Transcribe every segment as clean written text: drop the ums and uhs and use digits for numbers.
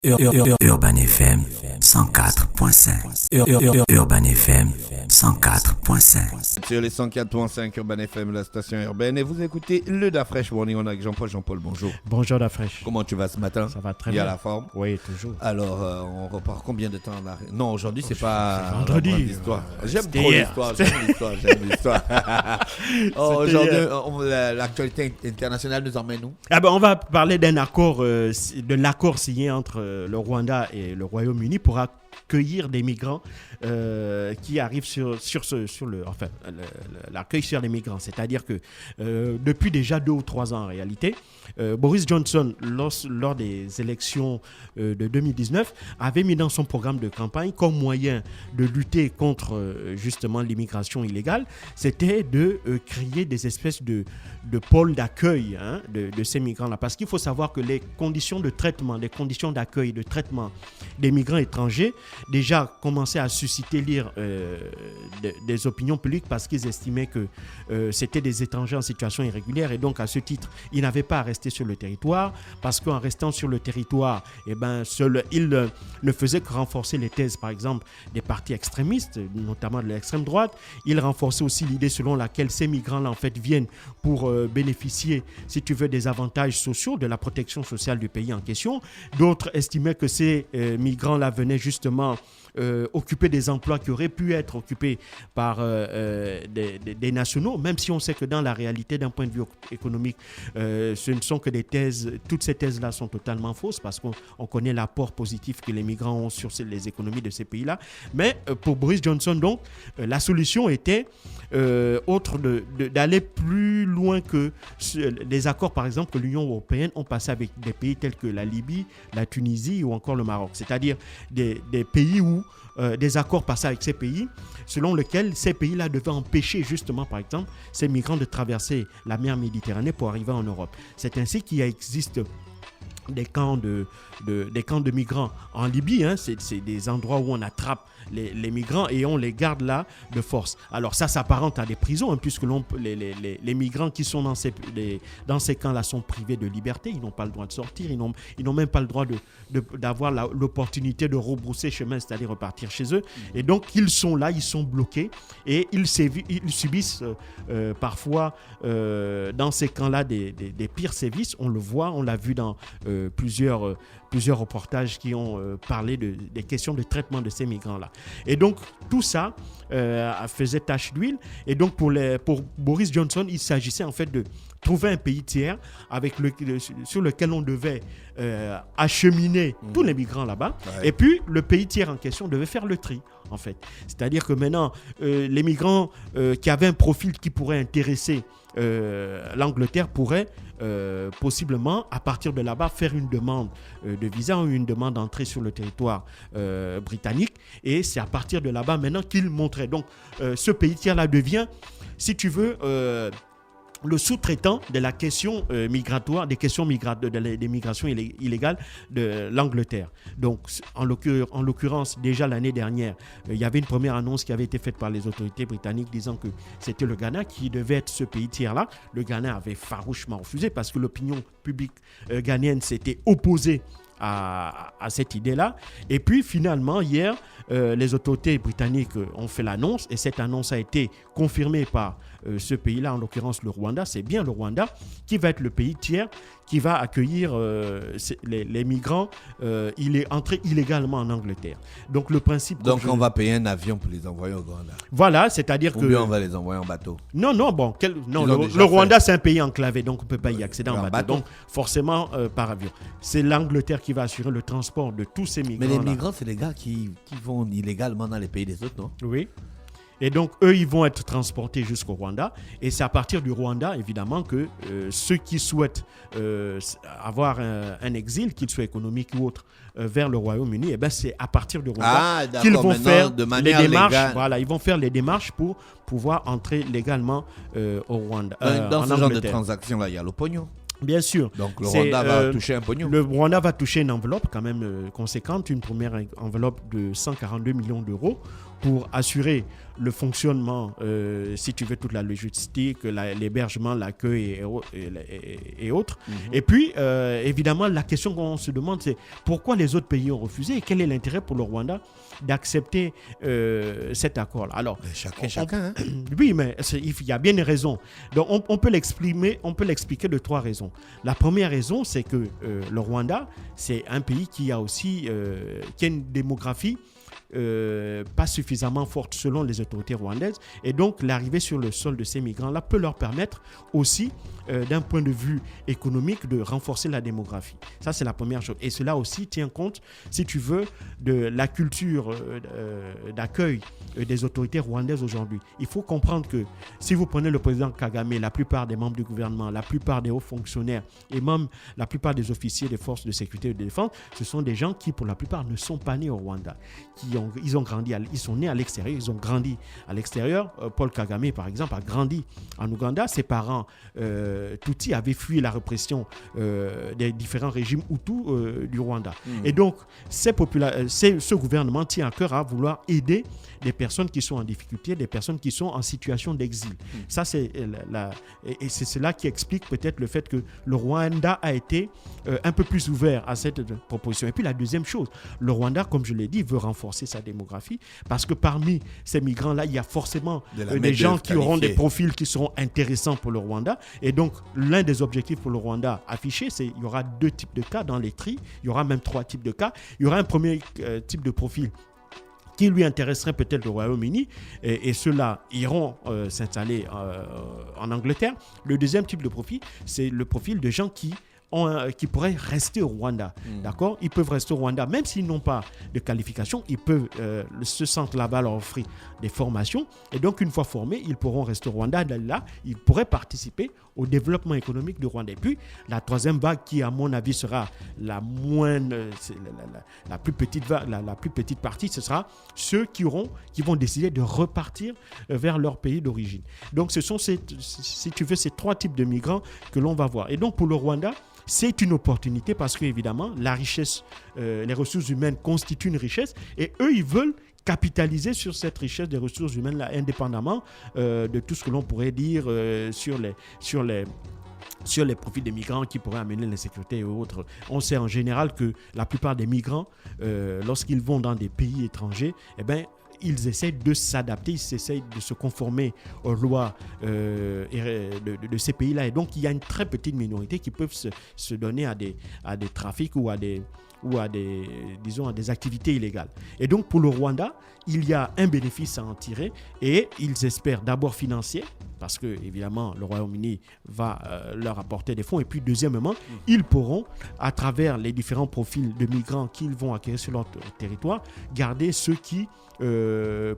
Urban FM 104.5. Urban FM 104.5. Sur les 104.5 Urban FM, la station urbaine. Et vous écoutez le Dafresh Morning. On est avec Jean-Paul. Jean-Paul, bonjour. Bonjour Dafresh. Comment tu vas ce matin? Ça va très bien. Il y bien. a la forme? Oui, toujours. Alors, on repart combien de temps en arrière? Non, aujourd'hui, c'est pas vendredi. L'histoire. J'aime C'était trop hier. l'histoire. J'aime l'histoire. Aujourd'hui, l'actualité internationale nous emmène où? On va parler d'un accord, de l'accord signé entre le Rwanda et le Royaume-Uni pour accueillir des migrants qui arrivent l'accueil sur les migrants. C'est-à-dire que depuis déjà 2 ou 3 ans en réalité, Boris Johnson, lors des élections de 2019, avait mis dans son programme de campagne comme moyen de lutter contre justement l'immigration illégale, c'était de créer des espèces de pôles d'accueil de ces migrants-là. Parce qu'il faut savoir que les conditions de traitement, les conditions d'accueil, de traitement des migrants étrangers déjà commençaient à susciter des opinions publiques parce qu'ils estimaient que c'était des étrangers en situation irrégulière et donc à ce titre, ils n'avaient pas à rester sur le territoire parce qu'en restant sur le territoire, ils ne faisaient que renforcer les thèses, par exemple, des partis extrémistes, notamment de l'extrême droite. Ils renforçaient aussi l'idée selon laquelle ces migrants-là, en fait, viennent pour bénéficier, si tu veux, des avantages sociaux, de la protection sociale du pays en question. D'autres estimaient que ces migrants-là venaient justement occuper des emplois qui auraient pu être occupés par des nationaux, même si on sait que dans la réalité, d'un point de vue économique, ce ne sont que des thèses. Toutes ces thèses-là sont totalement fausses parce qu'on connaît l'apport positif que les migrants ont sur les économies de ces pays-là. Mais pour Boris Johnson, donc, la solution était autre d'aller plus loin que les accords, par exemple, que l'Union européenne ont passé avec des pays tels que la Libye, la Tunisie ou encore le Maroc. C'est-à-dire des pays où des accords passés avec ces pays, selon lesquels ces pays-là devaient empêcher justement, par exemple, ces migrants de traverser la mer Méditerranée pour arriver en Europe. C'est ainsi qu'il existe des camps de migrants en Libye. C'est des endroits où on attrape les migrants et on les garde là de force. Alors ça s'apparente à des prisons, puisque les migrants qui sont dans ces camps-là sont privés de liberté. Ils n'ont pas le droit de sortir. Ils n'ont même pas le droit d'avoir l'opportunité de rebrousser chemin, c'est-à-dire repartir chez eux. Et donc ils sont là, ils sont bloqués et ils subissent parfois dans ces camps-là des pires sévices. On le voit, on l'a vu dans plusieurs reportages qui ont parlé des questions de traitement de ces migrants-là. Et donc, tout ça faisait tache d'huile. Et donc, pour Boris Johnson, il s'agissait en fait de trouver un pays tiers sur lequel on devait acheminer tous les migrants là-bas. Ouais. Et puis, le pays tiers en question devait faire le tri, en fait. C'est-à-dire que maintenant, les migrants qui avaient un profil qui pourrait intéresser l'Angleterre pourrait possiblement, à partir de là-bas, faire une demande de visa ou une demande d'entrée sur le territoire britannique. Et c'est à partir de là-bas maintenant qu'il montrait. Donc, ce pays tiers-là devient, si tu veux, le sous-traitant de la question migratoire, des questions des migrations illégales de l'Angleterre. Donc, en l'occurrence, déjà l'année dernière, il y avait une première annonce qui avait été faite par les autorités britanniques disant que c'était le Ghana qui devait être ce pays tiers-là. Le Ghana avait farouchement refusé parce que l'opinion publique ghanéenne s'était opposée à cette idée-là. Et puis, finalement, hier, les autorités britanniques ont fait l'annonce et cette annonce a été confirmée par ce pays-là, en l'occurrence le Rwanda. C'est bien le Rwanda qui va être le pays tiers qui va accueillir les migrants entrés illégalement en Angleterre. Donc, le principe... Donc, on va payer un avion pour les envoyer au Rwanda. Voilà, c'est-à-dire que... Ou bien on va les envoyer en bateau. Non, le Rwanda, c'est un pays enclavé, donc on ne peut pas y accéder en bateau. Donc, forcément, par avion. C'est l'Angleterre qui va assurer le transport de tous ces migrants. Mais les migrants, c'est les gars qui vont illégalement dans les pays des autres, non? Oui. Et donc, eux, ils vont être transportés jusqu'au Rwanda. Et c'est à partir du Rwanda, évidemment, que ceux qui souhaitent avoir un exil, qu'il soit économique ou autre, vers le Royaume-Uni, c'est à partir du Rwanda qu'ils vont faire les démarches. Voilà, ils vont faire les démarches pour pouvoir entrer légalement au Rwanda. Dans ce genre de transaction-là, il y a le pognon. Bien sûr. Donc le Rwanda va toucher un pognon. Le Rwanda va toucher une enveloppe quand même conséquente, une première enveloppe de 142 millions d'euros pour assurer le fonctionnement, si tu veux, toute la logistique, l'hébergement, l'accueil et autres. Et puis, évidemment, la question qu'on se demande, c'est pourquoi les autres pays ont refusé et quel est l'intérêt pour le Rwanda d'accepter cet accord-là. Alors, chacun. Oui, mais il y a bien des raisons. Donc, on peut l'expliquer de 3 raisons. La première raison, c'est que le Rwanda, c'est un pays qui a aussi qui a une démographie pas suffisamment forte selon les autorités rwandaises, et donc l'arrivée sur le sol de ces migrants-là peut leur permettre aussi d'un point de vue économique de renforcer la démographie. Ça, c'est la première chose, et cela aussi tient compte, si tu veux, de la culture d'accueil des autorités rwandaises aujourd'hui. Il faut comprendre que si vous prenez le président Kagame, la plupart des membres du gouvernement, la plupart des hauts fonctionnaires et même la plupart des officiers des forces de sécurité et de défense, ce sont des gens qui pour la plupart ne sont pas nés au Rwanda, ils sont nés à l'extérieur, ils ont grandi à l'extérieur. Paul Kagame, par exemple, a grandi en Ouganda. Ses parents, Tutsi, avaient fui la répression des différents régimes Hutus du Rwanda. Et donc, ce gouvernement tient à cœur à vouloir aider des personnes qui sont en difficulté, des personnes qui sont en situation d'exil. Ça, c'est c'est cela qui explique peut-être le fait que le Rwanda a été un peu plus ouvert à cette proposition. Et puis, la deuxième chose, le Rwanda, comme je l'ai dit, veut renforcer sa démographie parce que parmi ces migrants-là, il y a forcément des gens qui auront des profils qui seront intéressants pour le Rwanda. Et donc, l'un des objectifs pour le Rwanda affiché, c'est qu'il y aura 2 types de cas dans les tris. Il y aura même 3 types de cas. Il y aura un premier type de profil qui lui intéresserait peut-être le Royaume-Uni, et ceux-là iront s'installer en Angleterre. Le deuxième type de profil, c'est le profil de gens qui pourraient rester au Rwanda. D'accord ? Ils peuvent rester au Rwanda, même s'ils n'ont pas de qualification, ils peuvent, ce centre là-bas leur offrir des formations, et donc une fois formés, ils pourront rester au Rwanda. Là, ils pourraient participer au développement économique du Rwanda. Et puis, la troisième vague, qui à mon avis sera la plus petite vague, la plus petite partie, ce sera ceux qui vont décider de repartir vers leur pays d'origine. Donc, ce sont ces 3 types de migrants que l'on va voir. Et donc, pour le Rwanda, c'est une opportunité parce qu'évidemment, la richesse, les ressources humaines constituent une richesse, et eux, ils veulent capitaliser sur cette richesse des ressources humaines là, indépendamment de tout ce que l'on pourrait dire sur les profils des migrants qui pourraient amener l'insécurité et autres. On sait en général que la plupart des migrants, lorsqu'ils vont dans des pays étrangers, ils essaient de s'adapter, ils essaient de se conformer aux lois de ces pays-là. Et donc, il y a une très petite minorité qui peuvent se donner à des trafics ou à des activités illégales. Et donc, pour le Rwanda, il y a un bénéfice à en tirer, et ils espèrent d'abord financier, parce que, évidemment, le Royaume-Uni va leur apporter des fonds. Et puis, deuxièmement, ils pourront, à travers les différents profils de migrants qu'ils vont acquérir sur leur territoire, garder ceux qui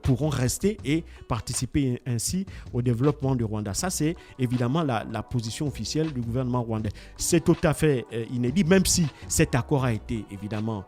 pourront rester et participer ainsi au développement du Rwanda. Ça, c'est évidemment la position officielle du gouvernement rwandais. C'est tout à fait inédit, même si cet accord a été évidemment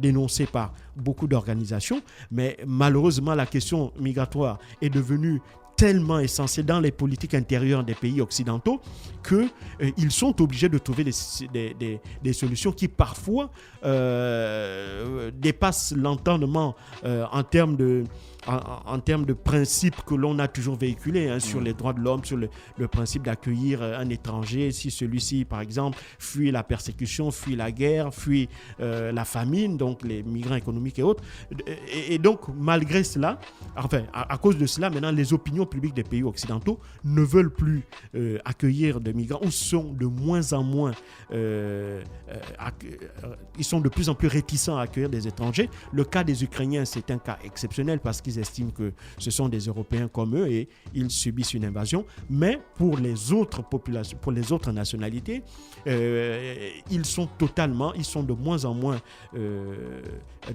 dénoncé par beaucoup d'organisations, mais malheureusement, la question migratoire est devenue tellement essentiel dans les politiques intérieures des pays occidentaux qu'ils sont obligés de trouver des solutions qui parfois dépassent l'entendement en termes de principes que l'on a toujours véhiculés sur les droits de l'homme, sur le principe d'accueillir un étranger si celui-ci, par exemple, fuit la persécution, fuit la guerre, fuit la famine, donc les migrants économiques et autres. Et donc, malgré cela, enfin, à cause de cela, maintenant, les opinions publiques des pays occidentaux ne veulent plus accueillir de migrants, ou sont de moins en moins, ils sont de plus en plus réticents à accueillir des étrangers. Le cas des Ukrainiens, c'est un cas exceptionnel parce qu'ils estiment que ce sont des Européens comme eux et ils subissent une invasion. Mais pour les autres populations, pour les autres nationalités, ils sont de moins en moins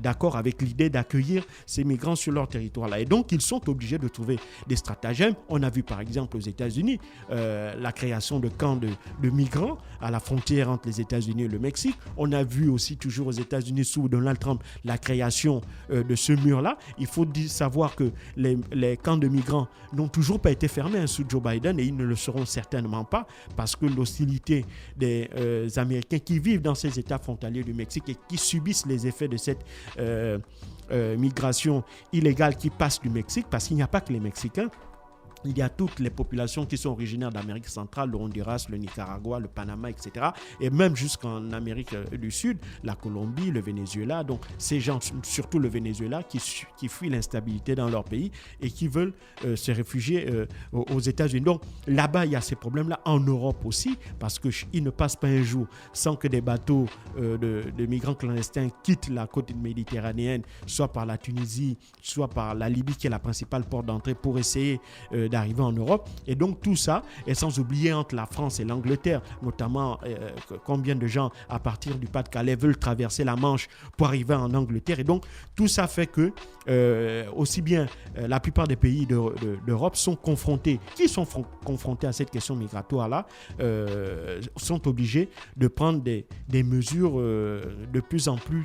d'accord avec l'idée d'accueillir ces migrants sur leur territoire là. Et donc, ils sont obligés de trouver des stratagèmes. On a vu par exemple aux États-Unis la création de camps de migrants à la frontière entre les États-Unis et le Mexique. On a vu aussi toujours aux États-Unis sous Donald Trump la création de ce mur-là. Il faut savoir savoir que les camps de migrants n'ont toujours pas été fermés sous Joe Biden et ils ne le seront certainement pas parce que l'hostilité des Américains qui vivent dans ces États frontaliers du Mexique et qui subissent les effets de cette migration illégale qui passe du Mexique, parce qu'il n'y a pas que les Mexicains. Il y a toutes les populations qui sont originaires d'Amérique centrale, le Honduras, le Nicaragua, le Panama, etc. Et même jusqu'en Amérique du Sud, la Colombie, le Venezuela. Donc ces gens, surtout le Venezuela, qui fuient l'instabilité dans leur pays et qui veulent se réfugier aux États-Unis. Donc là-bas, il y a ces problèmes-là. En Europe aussi, parce qu'il ne passe pas un jour sans que des bateaux de migrants clandestins quittent la côte méditerranéenne, soit par la Tunisie, soit par la Libye, qui est la principale porte d'entrée, pour essayer d'arriver en Europe. Et donc tout ça, et sans oublier entre la France et l'Angleterre, notamment combien de gens à partir du Pas-de-Calais veulent traverser la Manche pour arriver en Angleterre. Et donc tout ça fait que aussi bien la plupart des pays d'Europe sont confrontés à cette question migratoire-là, sont obligés de prendre des mesures de plus en plus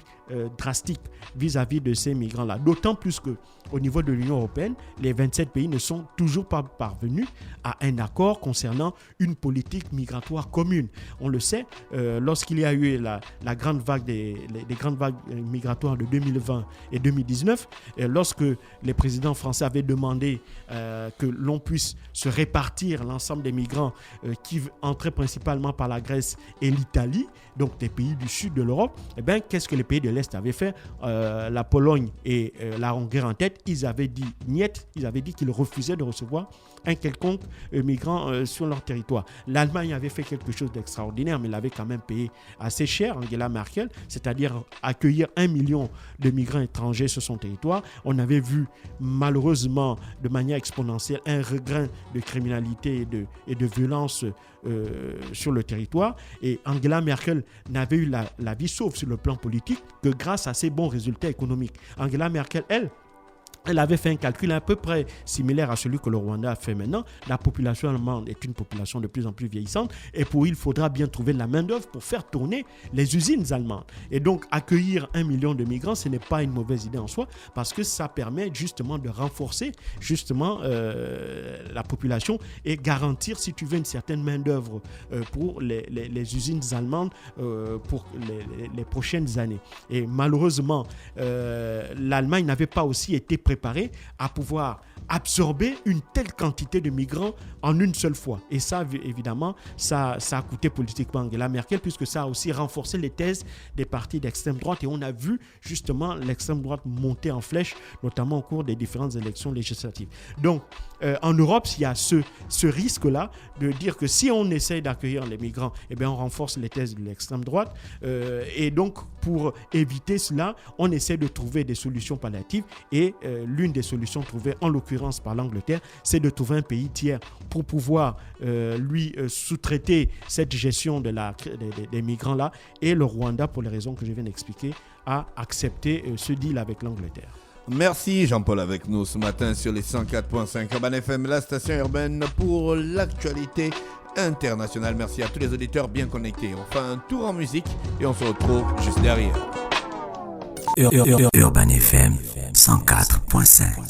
drastiques vis-à-vis de ces migrants-là. D'autant plus qu'au niveau de l'Union européenne, les 27 pays ne sont toujours pas parvenus à un accord concernant une politique migratoire commune. On le sait, lorsqu'il y a eu la grande vague des grandes vagues migratoires de 2020 et 2019, lorsque les présidents français avaient demandé que l'on puisse se répartir l'ensemble des migrants qui entraient principalement par la Grèce et l'Italie, donc des pays du sud de l'Europe, eh bien, qu'est-ce que les pays de l'Est avaient fait? La Pologne et la Hongrie en tête, ils avaient dit niet, ils avaient dit qu'ils refusaient de recevoir un quelconque migrant sur leur territoire. L'Allemagne avait fait quelque chose d'extraordinaire, mais l'avait quand même payé assez cher, Angela Merkel, c'est-à-dire accueillir 1 million de migrants étrangers sur son territoire. On avait vu malheureusement de manière exponentielle un regain de criminalité et de violence sur le territoire. Et Angela Merkel n'avait eu la vie sauve sur le plan politique que grâce à ses bons résultats économiques. Angela Merkel, elle avait fait un calcul à peu près similaire à celui que le Rwanda a fait maintenant. La population allemande est une population de plus en plus vieillissante et il faudra bien trouver de la main-d'œuvre pour faire tourner les usines allemandes. Et donc, accueillir 1 million de migrants, ce n'est pas une mauvaise idée en soi parce que ça permet justement de renforcer la population et garantir, si tu veux, une certaine main-d'œuvre pour les usines allemandes pour les prochaines années. Et malheureusement, l'Allemagne n'avait pas aussi été préparé à pouvoir absorber une telle quantité de migrants en une seule fois. Et ça, évidemment, ça a coûté politiquement Angela Merkel puisque ça a aussi renforcé les thèses des partis d'extrême droite et on a vu justement l'extrême droite monter en flèche, notamment au cours des différentes élections législatives. Donc, en Europe, il y a ce risque-là de dire que si on essaye d'accueillir les migrants, eh bien, on renforce les thèses de l'extrême droite. Et donc, pour éviter cela, on essaie de trouver des solutions palliatives et l'une des solutions trouvées, en l'occurrence par l'Angleterre, c'est de trouver un pays tiers pour pouvoir sous-traiter cette gestion des migrants-là. Et le Rwanda, pour les raisons que je viens d'expliquer, a accepté ce deal avec l'Angleterre. Merci Jean-Paul avec nous ce matin sur les 104.5 Urban FM, la station urbaine pour l'actualité internationale. Merci à tous les auditeurs bien connectés. On fait un tour en musique et on se retrouve juste derrière. Urban FM 104.5.